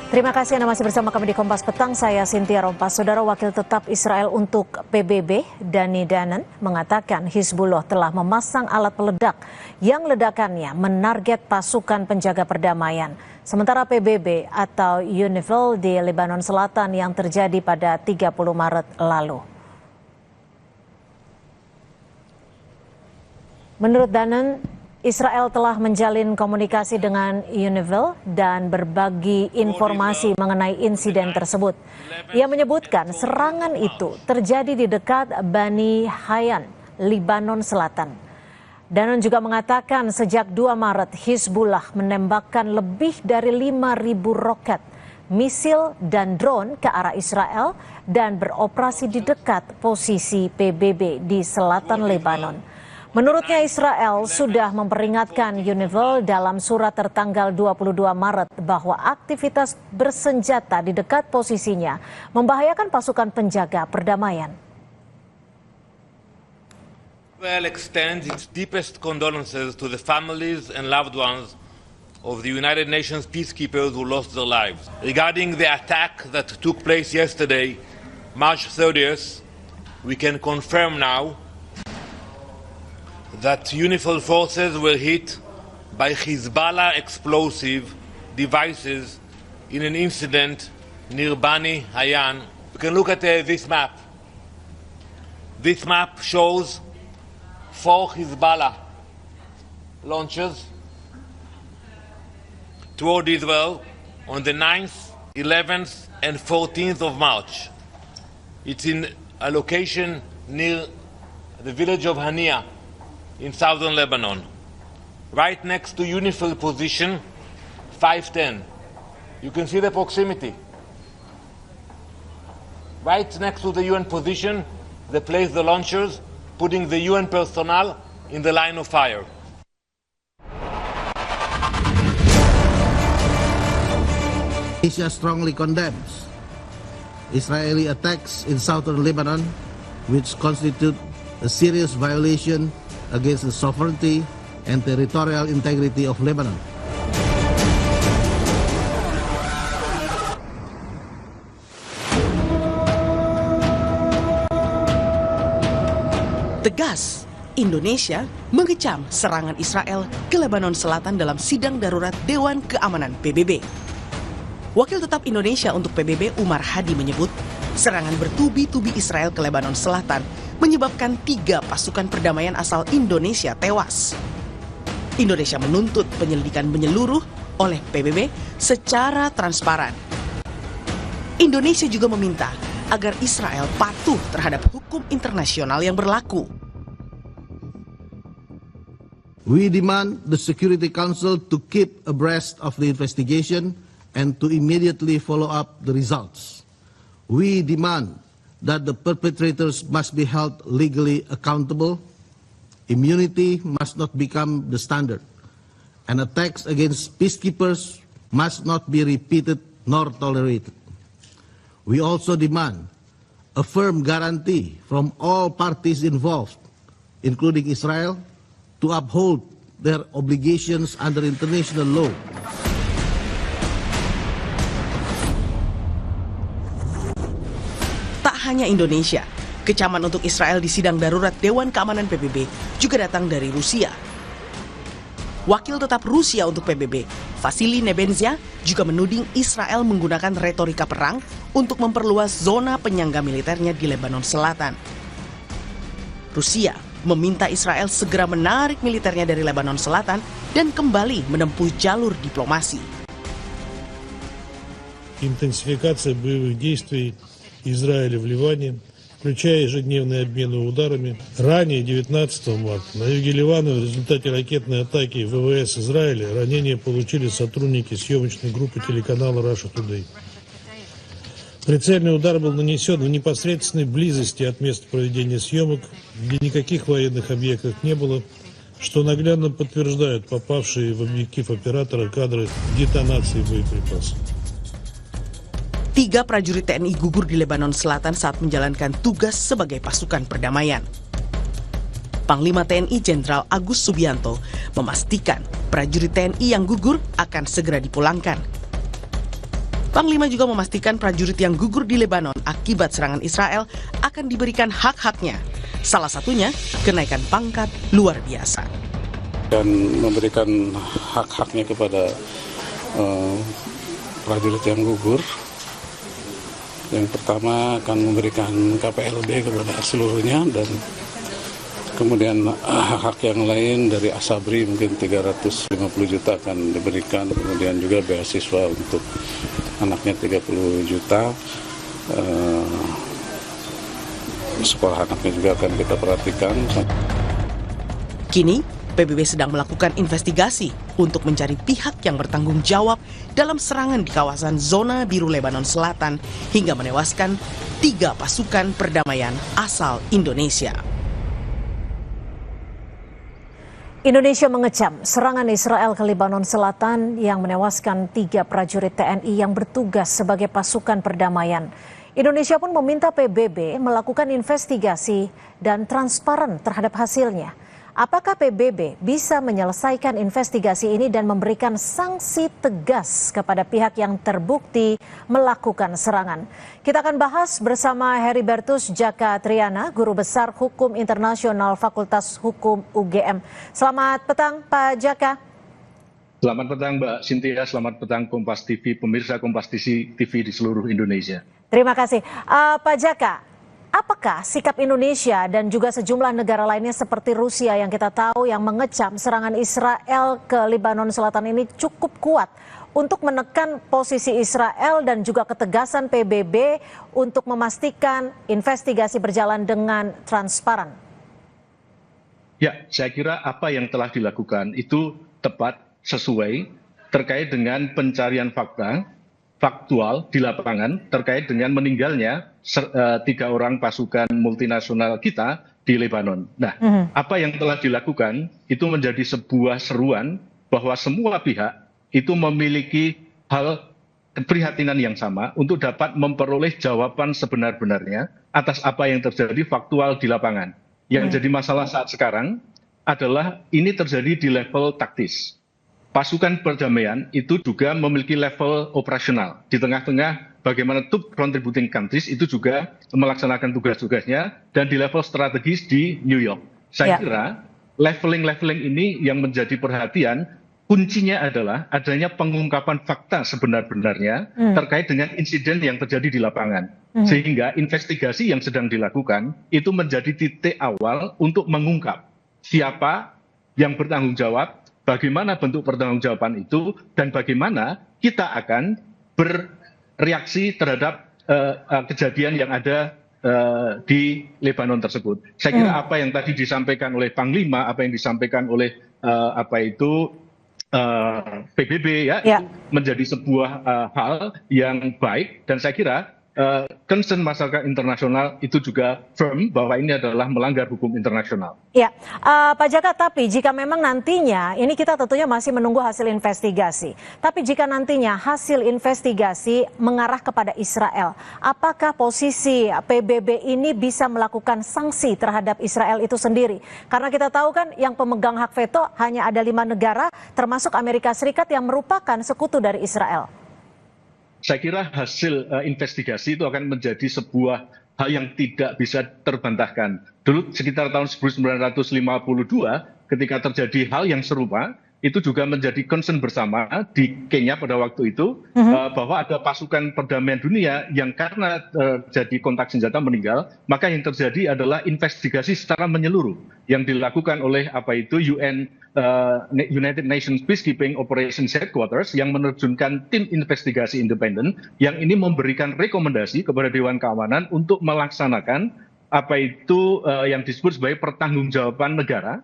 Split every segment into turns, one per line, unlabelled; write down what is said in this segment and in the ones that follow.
Terima kasih Anda masih bersama kami di Kompas Petang. Saya Cynthia Rompas. Saudara Wakil Tetap Israel untuk PBB, Dani Danon, mengatakan Hizbullah telah memasang alat peledak yang ledakannya menarget pasukan penjaga perdamaian. Sementara PBB atau UNIFIL di Lebanon Selatan yang terjadi pada 30 Maret lalu. Menurut Danon, Israel telah menjalin komunikasi dengan UNIFIL dan berbagi informasi mengenai insiden tersebut. Ia menyebutkan serangan itu terjadi di dekat Bani Hayyan, Lebanon Selatan. Danon juga mengatakan sejak 2 Maret Hizbullah menembakkan lebih dari 5.000 roket, misil dan drone ke arah Israel dan beroperasi di dekat posisi PBB di selatan Lebanon. Menurutnya Israel sudah memperingatkan UNIFIL dalam surat tertanggal 22 Maret bahwa aktivitas bersenjata di dekat posisinya membahayakan pasukan penjaga perdamaian.
Israel extends its deepest condolences to the families and loved ones of the United Nations peacekeepers who lost their lives. Regarding the attack that took place yesterday, March 30th, we can confirm now that UNIFIL forces were hit by Hezbollah explosive devices in an incident near Bani Hayyan. You can look at this map. This map shows 4 Hezbollah launches toward Israel on the 9th, 11th, and 14th of March. It's in a location near the village of Hania in southern Lebanon, right next to UNIFIL position 510. You can see the proximity. Right next to the UN position, they place the launchers, putting the UN personnel in the line of fire.
Asia strongly condemns Israeli attacks in southern Lebanon, which constitute a serious violation against the sovereignty and territorial integrity of Lebanon.
Tegas, Indonesia mengecam serangan Israel ke Lebanon Selatan dalam sidang darurat Dewan Keamanan PBB. Wakil Tetap Indonesia untuk PBB Umar Hadi menyebut serangan bertubi-tubi Israel ke Lebanon Selatan menyebabkan 3 pasukan perdamaian asal Indonesia tewas. Indonesia menuntut penyelidikan menyeluruh oleh PBB secara transparan. Indonesia juga meminta agar Israel patuh terhadap hukum internasional yang berlaku.
We demand the Security Council to keep abreast of the investigation and to immediately follow up the results. We demand that the perpetrators must be held legally accountable. Immunity must not become the standard, and attacks against peacekeepers must not be repeated nor tolerated. We also demand a firm guarantee from all parties involved, including Israel, to uphold their obligations under international law.
Hanya Indonesia, kecaman untuk Israel di sidang darurat Dewan Keamanan PBB juga datang dari Rusia. Wakil Tetap Rusia untuk PBB, Vasily Nebenzia, juga menuding Israel menggunakan retorika perang untuk memperluas zona penyangga militernya di Lebanon Selatan. Rusia meminta Israel segera menarik militernya dari Lebanon Selatan dan kembali menempuh jalur diplomasi.
Интенсификация боевых действий Израиля в Ливане, включая ежедневные обмены ударами. Ранее, 19 марта, на юге Ливана в результате ракетной атаки ВВС Израиля ранения получили сотрудники съемочной группы телеканала Russia Today. Прицельный удар был нанесен в непосредственной близости от места проведения съемок, где никаких военных объектов не было, что наглядно подтверждают попавшие в объектив оператора кадры детонации боеприпасов.
3 prajurit TNI gugur di Lebanon Selatan saat menjalankan tugas sebagai pasukan perdamaian. Panglima TNI Jenderal Agus Subianto memastikan prajurit TNI yang gugur akan segera dipulangkan. Panglima juga memastikan prajurit yang gugur di Lebanon akibat serangan Israel akan diberikan hak-haknya. Salah satunya kenaikan pangkat luar biasa.
Dan memberikan hak-haknya kepada prajurit yang gugur. Yang pertama akan memberikan KPLB kepada seluruhnya, dan kemudian hak-hak yang lain dari Asabri mungkin 350 juta akan diberikan, kemudian juga beasiswa untuk anaknya 30 juta, sekolah anaknya juga akan kita perhatikan.
Kini, PBB sedang melakukan investigasi untuk mencari pihak yang bertanggung jawab dalam serangan di kawasan zona biru Lebanon Selatan hingga menewaskan 3 pasukan perdamaian asal Indonesia.
Indonesia mengecam serangan Israel ke Lebanon Selatan yang menewaskan 3 prajurit TNI yang bertugas sebagai pasukan perdamaian. Indonesia pun meminta PBB melakukan investigasi dan transparan terhadap hasilnya. Apakah PBB bisa menyelesaikan investigasi ini dan memberikan sanksi tegas kepada pihak yang terbukti melakukan serangan? Kita akan bahas bersama Heribertus Djaka Triana, Guru Besar Hukum Internasional Fakultas Hukum UGM. Selamat petang, Pak Djaka.
Selamat petang, Mbak Cynthia. Selamat petang Kompas TV, pemirsa Kompas TV di seluruh Indonesia.
Terima kasih. Pak Djaka, apakah sikap Indonesia dan juga sejumlah negara lainnya seperti Rusia yang kita tahu yang mengecam serangan Israel ke Lebanon Selatan ini cukup kuat untuk menekan posisi Israel dan juga ketegasan PBB untuk memastikan investigasi berjalan dengan transparan?
Ya, saya kira apa yang telah dilakukan itu tepat, sesuai, terkait dengan pencarian faktual di lapangan terkait dengan meninggalnya 3 orang pasukan multinasional kita di Lebanon. Nah, apa yang telah dilakukan itu menjadi sebuah seruan bahwa semua pihak itu memiliki hal keprihatinan yang sama untuk dapat memperoleh jawaban sebenar-benarnya atas apa yang terjadi faktual di lapangan. Yang jadi masalah saat sekarang adalah ini terjadi di level taktis. Pasukan perdamaian itu juga memiliki level operasional. Di tengah-tengah bagaimana top contributing countries itu juga melaksanakan tugas-tugasnya, dan di level strategis di New York. Saya kira leveling ini yang menjadi perhatian, kuncinya adalah adanya pengungkapan fakta sebenar-benarnya terkait dengan insiden yang terjadi di lapangan. Sehingga investigasi yang sedang dilakukan itu menjadi titik awal untuk mengungkap siapa yang bertanggung jawab, bagaimana bentuk pertanggungjawaban itu, dan bagaimana kita akan bereaksi terhadap kejadian yang ada di Lebanon tersebut. Saya kira apa yang tadi disampaikan oleh Panglima, apa yang disampaikan oleh PBB itu menjadi sebuah hal yang baik, dan saya kira concern masyarakat internasional itu juga firm bahwa ini adalah melanggar hukum internasional.
Ya, Pak Djaka, tapi jika memang nantinya, ini kita tentunya masih menunggu hasil investigasi, tapi jika nantinya hasil investigasi mengarah kepada Israel, apakah posisi PBB ini bisa melakukan sanksi terhadap Israel itu sendiri? Karena kita tahu kan yang pemegang hak veto hanya ada 5 negara, termasuk Amerika Serikat yang merupakan sekutu dari Israel.
Saya kira hasil investigasi itu akan menjadi sebuah hal yang tidak bisa terbantahkan. Dulu sekitar tahun 1952 ketika terjadi hal yang serupa, itu juga menjadi concern bersama di Kenya pada waktu itu, bahwa ada pasukan perdamaian dunia yang karena terjadi kontak senjata meninggal, maka yang terjadi adalah investigasi secara menyeluruh yang dilakukan oleh United Nations Peacekeeping Operations Headquarters yang menerjunkan tim investigasi independen yang ini memberikan rekomendasi kepada Dewan Keamanan untuk melaksanakan yang disebut sebagai pertanggungjawaban negara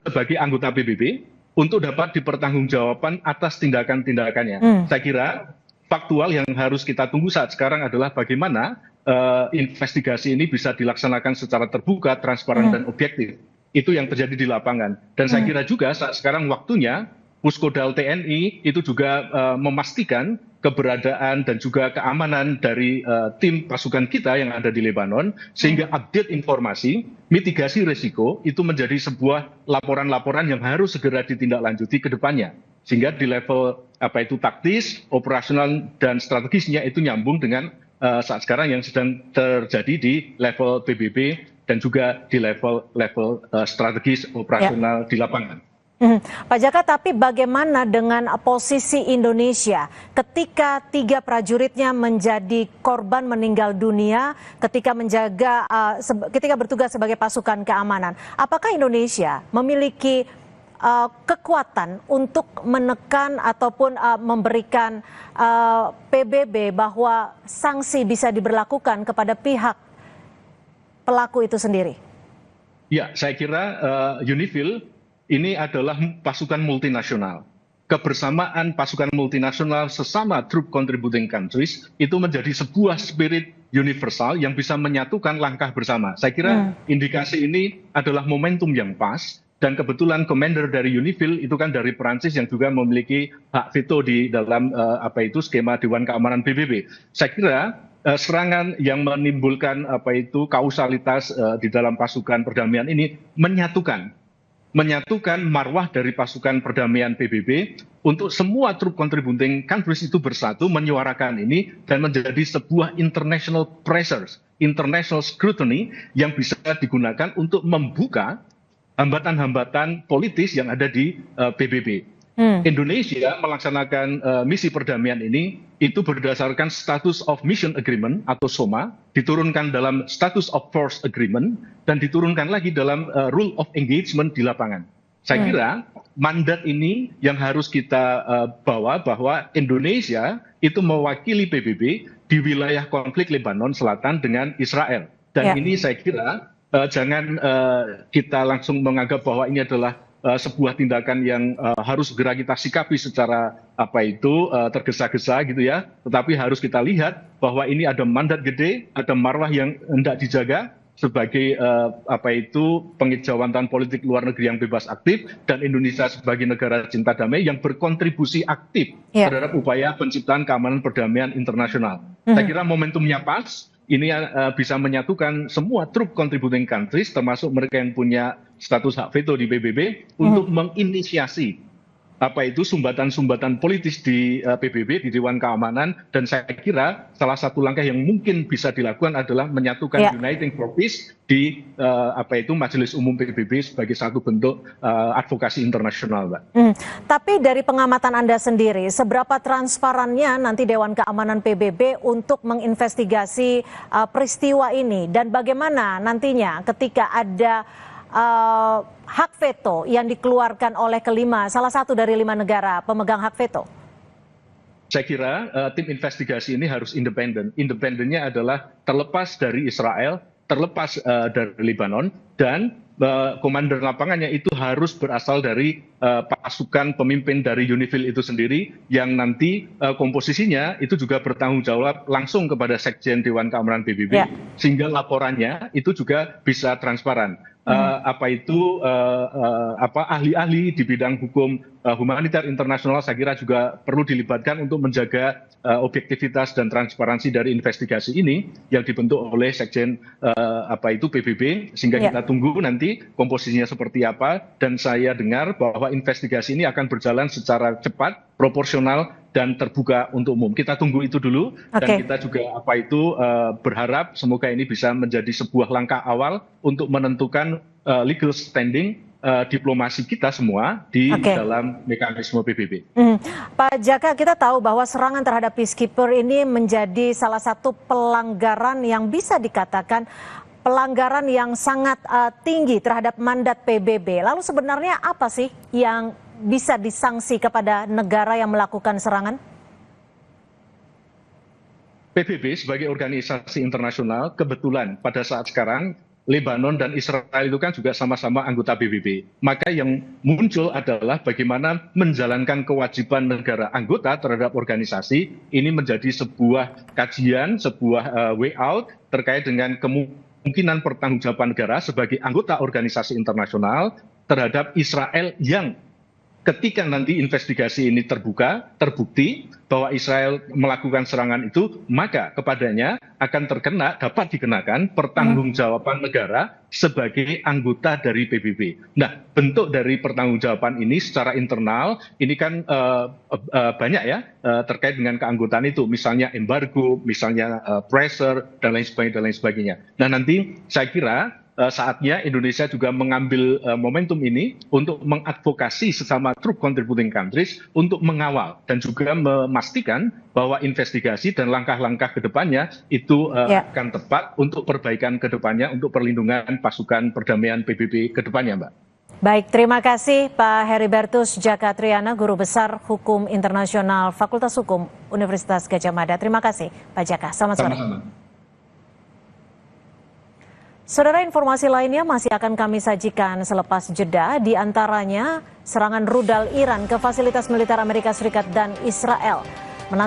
sebagai anggota PBB untuk dapat dipertanggungjawabkan atas tindakan-tindakannya. Saya kira faktual yang harus kita tunggu saat sekarang adalah bagaimana investigasi ini bisa dilaksanakan secara terbuka, transparan, dan objektif. Itu yang terjadi di lapangan. Dan saya kira juga saat sekarang waktunya Puskodal TNI itu juga memastikan keberadaan dan juga keamanan dari tim pasukan kita yang ada di Lebanon, sehingga update informasi, mitigasi risiko itu menjadi sebuah laporan-laporan yang harus segera ditindaklanjuti ke depannya. Sehingga di level taktis, operasional dan strategisnya itu nyambung dengan saat sekarang yang sedang terjadi di level PBB dan juga di level strategis operasional di lapangan.
Pak Jaka, tapi bagaimana dengan posisi Indonesia ketika 3 prajuritnya menjadi korban meninggal dunia ketika ketika bertugas sebagai pasukan keamanan? Apakah Indonesia memiliki kekuatan untuk menekan ataupun memberikan PBB bahwa sanksi bisa diberlakukan kepada pihak pelaku itu sendiri?
Ya, saya kira UNIFIL ini adalah pasukan multinasional. Kebersamaan pasukan multinasional sesama troop contributing countries itu menjadi sebuah spirit universal yang bisa menyatukan langkah bersama. Saya kira indikasi ini adalah momentum yang pas. Dan kebetulan komander dari UNIFIL itu kan dari Perancis yang juga memiliki hak veto di dalam skema Dewan Keamanan PBB. Saya kira serangan yang menimbulkan kausalitas di dalam pasukan perdamaian ini menyatukan marwah dari pasukan perdamaian PBB untuk semua troop contributing countries itu bersatu menyuarakan ini dan menjadi sebuah international pressures, international scrutiny yang bisa digunakan untuk membuka hambatan-hambatan politis yang ada di PBB. Indonesia melaksanakan misi perdamaian ini itu berdasarkan Status of Mission Agreement atau SOMA, diturunkan dalam Status of Force Agreement, dan diturunkan lagi dalam Rule of Engagement di lapangan. Saya kira mandat ini yang harus kita bawa bahwa Indonesia itu mewakili PBB di wilayah konflik Lebanon Selatan dengan Israel. Dan ini saya kira jangan kita langsung menganggap bahwa ini adalah sebuah tindakan yang harus segera kita sikapi secara tergesa-gesa gitu ya. Tetapi harus kita lihat bahwa ini ada mandat gede, ada marwah yang hendak dijaga sebagai pengejauhan politik luar negeri yang bebas aktif, dan Indonesia sebagai negara cinta damai yang berkontribusi aktif terhadap upaya penciptaan keamanan perdamaian internasional. Saya kira momentumnya pas. Ini bisa menyatukan semua troop contributing countries, termasuk mereka yang punya status hak veto di PBB, untuk menginisiasi sumbatan-sumbatan politis di PBB, di Dewan Keamanan. Dan saya kira salah satu langkah yang mungkin bisa dilakukan adalah menyatukan Uniting for Peace di Majelis Umum PBB sebagai satu bentuk advokasi internasional, Mbak.
Tapi dari pengamatan Anda sendiri, seberapa transparannya nanti Dewan Keamanan PBB untuk menginvestigasi peristiwa ini, dan bagaimana nantinya ketika ada hak veto yang dikeluarkan oleh salah satu dari 5 negara pemegang hak veto?
Saya kira tim investigasi ini harus independen. Independennya adalah terlepas dari Israel, terlepas dari Lebanon, dan komander lapangannya itu harus berasal dari pasukan pemimpin dari UNIFIL itu sendiri, yang nanti komposisinya itu juga bertanggung jawab langsung kepada Sekjen Dewan Keamanan PBB, sehingga laporannya itu juga bisa transparan. Ahli-ahli di bidang hukum humaniter internasional saya kira juga perlu dilibatkan untuk menjaga objektivitas dan transparansi dari investigasi ini yang dibentuk oleh Sekjen PBB, sehingga kita tunggu nanti komposisinya seperti apa. Dan saya dengar bahwa investigasi ini akan berjalan secara cepat, proporsional, dan terbuka untuk umum. Kita tunggu itu dulu, dan kita juga berharap semoga ini bisa menjadi sebuah langkah awal untuk menentukan legal standing diplomasi kita semua di dalam mekanisme PBB.
Pak Jaka, kita tahu bahwa serangan terhadap peacekeeper ini menjadi salah satu pelanggaran yang bisa dikatakan pelanggaran yang sangat tinggi terhadap mandat PBB. Lalu sebenarnya apa sih yang bisa disanksi kepada negara yang melakukan serangan?
PBB sebagai organisasi internasional, kebetulan pada saat sekarang Lebanon dan Israel itu kan juga sama-sama anggota PBB. Maka yang muncul adalah bagaimana menjalankan kewajiban negara anggota terhadap organisasi. Ini menjadi sebuah kajian, sebuah way out terkait dengan kemungkinan pertanggungjawaban negara sebagai anggota organisasi internasional terhadap Israel yang ketika nanti investigasi ini terbukti bahwa Israel melakukan serangan itu, maka kepadanya akan dapat dikenakan pertanggungjawaban negara sebagai anggota dari PBB. Nah, bentuk dari pertanggungjawaban ini secara internal, ini kan banyak ya terkait dengan keanggotaan itu, misalnya embargo, misalnya pressure, dan lain sebagainya. Nah, nanti saya kira saatnya Indonesia juga mengambil momentum ini untuk mengadvokasi sesama troop contributing countries untuk mengawal dan juga memastikan bahwa investigasi dan langkah-langkah ke depannya itu akan tepat untuk perbaikan ke depannya, untuk perlindungan pasukan perdamaian PBB ke depannya, Mbak. Baik,
terima kasih Pak Heribertus Djaka Triana, Guru Besar Hukum Internasional Fakultas Hukum Universitas Gadjah Mada. Terima kasih Pak Djaka, selamat sore. Saudara, informasi lainnya masih akan kami sajikan selepas jeda, di antaranya serangan rudal Iran ke fasilitas militer Amerika Serikat dan Israel.